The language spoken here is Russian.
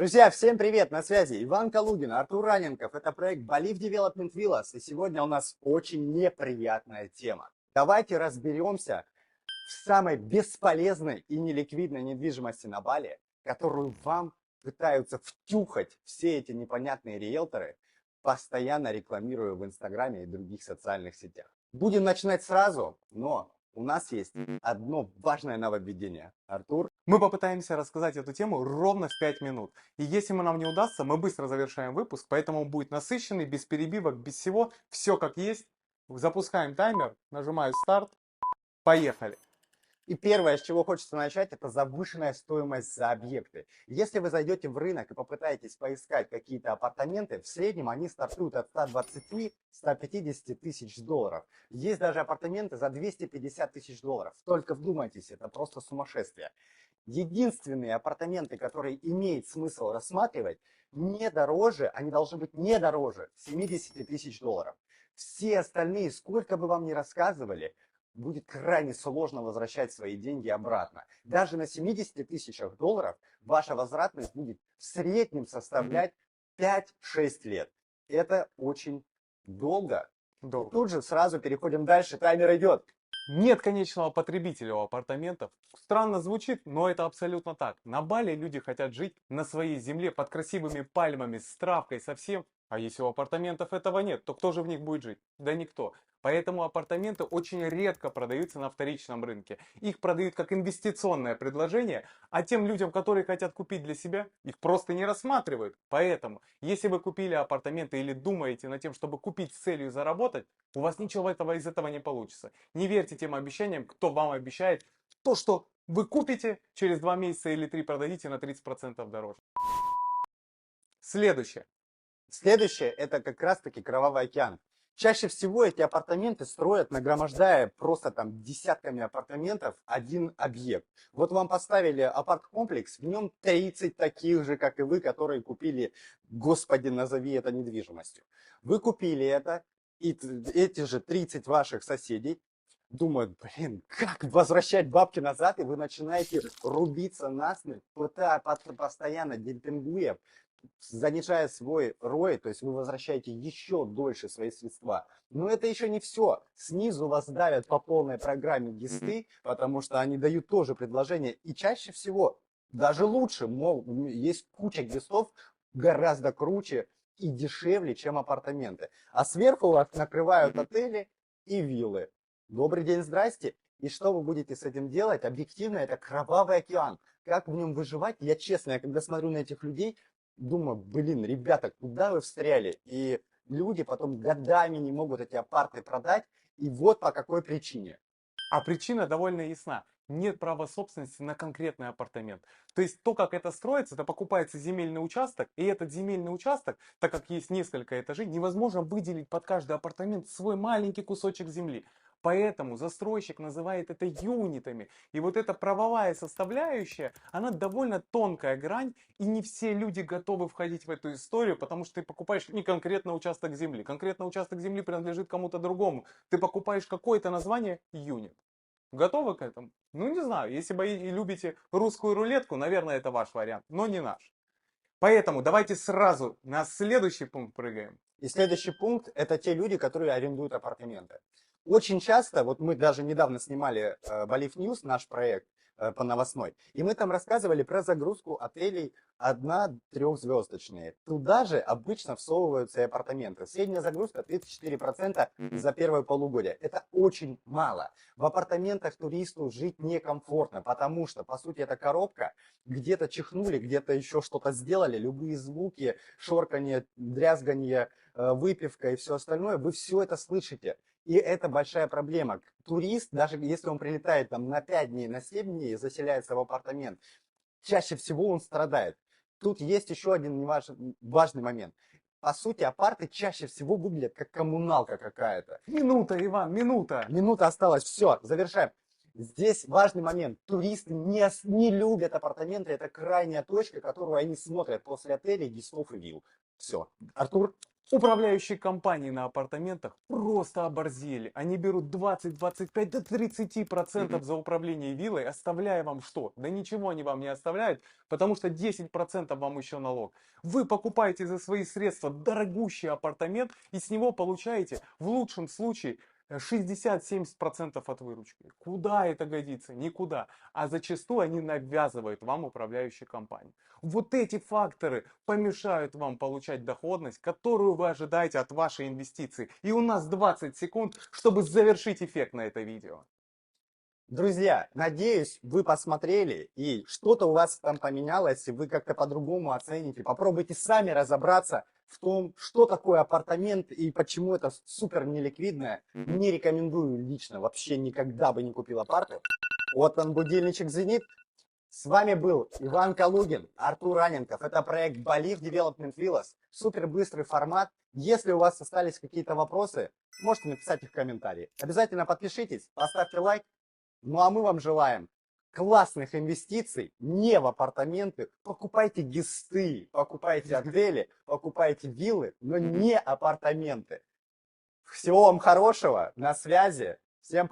Друзья, всем привет! На связи Иван Калугин, Артур Раненков. Это проект Believe Development Villas. И сегодня у нас очень неприятная тема. Давайте разберемся в самой бесполезной и неликвидной недвижимости на Бали, которую вам пытаются втюхать все эти непонятные риэлторы, постоянно рекламируя в Инстаграме и других социальных сетях. Будем начинать сразу, но у нас есть одно важное нововведение. Артур? Мы попытаемся рассказать эту тему ровно в 5 минут. И если нам не удастся, мы быстро завершаем выпуск, поэтому он будет насыщенный, без перебивок, без всего. Все как есть. Запускаем таймер, нажимаю старт. Поехали. И первое, с чего хочется начать, это завышенная стоимость за объекты. Если вы зайдете в рынок и попытаетесь поискать какие-то апартаменты, в среднем они стартуют от 120-150 тысяч долларов. Есть даже апартаменты за 250 тысяч долларов. Только вдумайтесь, это просто сумасшествие. Единственные апартаменты, которые имеет смысл рассматривать, не дороже, они должны быть не дороже 70 тысяч долларов. Все остальные, сколько бы вам ни рассказывали, будет крайне сложно возвращать свои деньги обратно. Даже на 70 тысячах долларов ваша возвратность будет в среднем составлять 5-6 лет. Это очень долго. И Долго. тут же сразу переходим дальше, таймер идет. Нет конечного потребителя у апартаментов. Странно звучит, но это абсолютно так. На Бали люди хотят жить на своей земле под красивыми пальмами, с травкой, совсем. А если у апартаментов этого нет, то кто же в них будет жить? Да никто. Поэтому апартаменты очень редко продаются на вторичном рынке. Их продают как инвестиционное предложение, а тем людям, которые хотят купить для себя, их просто не рассматривают. Поэтому, если вы купили апартаменты или думаете над тем, чтобы купить с целью заработать, у вас ничего из этого не получится. Не верьте тем обещаниям, кто вам обещает то, что вы купите, через 2 месяца или 3 продадите на 30% дороже. Следующее. Следующее это как раз таки Кровавый океан. Чаще всего эти апартаменты строят, нагромождая просто там десятками апартаментов один объект. Вот вам поставили апарт-комплекс, в нем 30 таких же, как и вы, которые купили, господи, назови это недвижимостью. Вы купили это, и эти же 30 ваших соседей думают, блин, как возвращать бабки назад, и вы начинаете рубиться насмерть, постоянно демпингуя, занижая свой ROI, то есть вы возвращаете еще дольше свои средства. Но это еще не все. Снизу вас давят по полной программе гисты, потому что они дают тоже предложения. И чаще всего, даже лучше, мол, есть куча гистов гораздо круче и дешевле, чем апартаменты. А сверху вас накрывают отели и виллы. Добрый день, здрасте. И что вы будете с этим делать? Объективно, это кровавый океан. Как в нем выживать? Я честно, я когда смотрю на этих людей, думаю, блин, ребята, куда вы встряли? И люди потом годами не могут эти апарты продать. И вот по какой причине. А причина довольно ясна. Нет права собственности на конкретный апартамент. То есть то, как это строится, это покупается земельный участок, и этот земельный участок, так как есть несколько этажей, невозможно выделить под каждый апартамент свой маленький кусочек земли. Поэтому застройщик называет это юнитами. И вот эта правовая составляющая, она довольно тонкая грань, и не все люди готовы входить в эту историю, потому что ты покупаешь не конкретно участок земли. Конкретно участок земли принадлежит кому-то другому. Ты покупаешь какое-то название юнит. Готовы к этому? Ну, не знаю. Если вы и любите русскую рулетку, наверное, это ваш вариант, но не наш. Поэтому давайте сразу на следующий пункт прыгаем. И следующий пункт – это те люди, которые арендуют апартаменты. Очень часто, вот мы даже недавно снимали Believe News, наш проект по новостной, и мы там рассказывали про загрузку отелей 1-3-звездочные. Туда же обычно всовываются и апартаменты. Средняя загрузка 34% за первое полугодие. Это очень мало. В апартаментах туристу жить некомфортно, потому что, по сути, это коробка, где-то чихнули, где-то еще что-то сделали, любые звуки, шорканье, дрязганье, выпивка и все остальное, вы все это слышите. И это большая проблема. Турист, даже если он прилетает там на 5 дней, на 7 дней и заселяется в апартамент, чаще всего он страдает. Тут есть еще один важный момент. По сути, апарты чаще всего выглядят как коммуналка какая-то. Минута, Иван, минута. Минута осталась, все, завершаем. Здесь важный момент. Туристы не любят апартаменты. Это крайняя точка, которую они смотрят после отелей, гестов и вилл. Все. Артур? Управляющие компании на апартаментах просто оборзели. Они берут 20, 25 до 30% за управление виллой, оставляя вам что? Да ничего они вам не оставляют, потому что 10% вам еще налог. Вы покупаете за свои средства дорогущий апартамент и с него получаете в лучшем случае 60-70% от выручки. Куда это годится? Никуда. А зачастую они навязывают вам управляющие компании. Вот эти факторы помешают вам получать доходность, которую вы ожидаете от вашей инвестиции. И у нас 20 секунд, чтобы завершить эффект на это видео. Друзья, надеюсь, вы посмотрели и что-то у вас там поменялось, и вы как-то по-другому оцените. Попробуйте сами разобраться в том, что такое апартамент и почему это супер неликвидное. Не рекомендую лично, вообще никогда бы не купил апарту. Вот он, будильничек звенит. С вами был Иван Калугин, Артур Аненков. Это проект Believe Development Villas. Супер быстрый формат. Если у вас остались какие-то вопросы, можете написать их в комментарии. Обязательно подпишитесь, поставьте лайк. Ну а мы вам желаем классных инвестиций, не в апартаменты. Покупайте гесты, покупайте отели, покупайте виллы, но не апартаменты. Всего вам хорошего, на связи. Всем пока.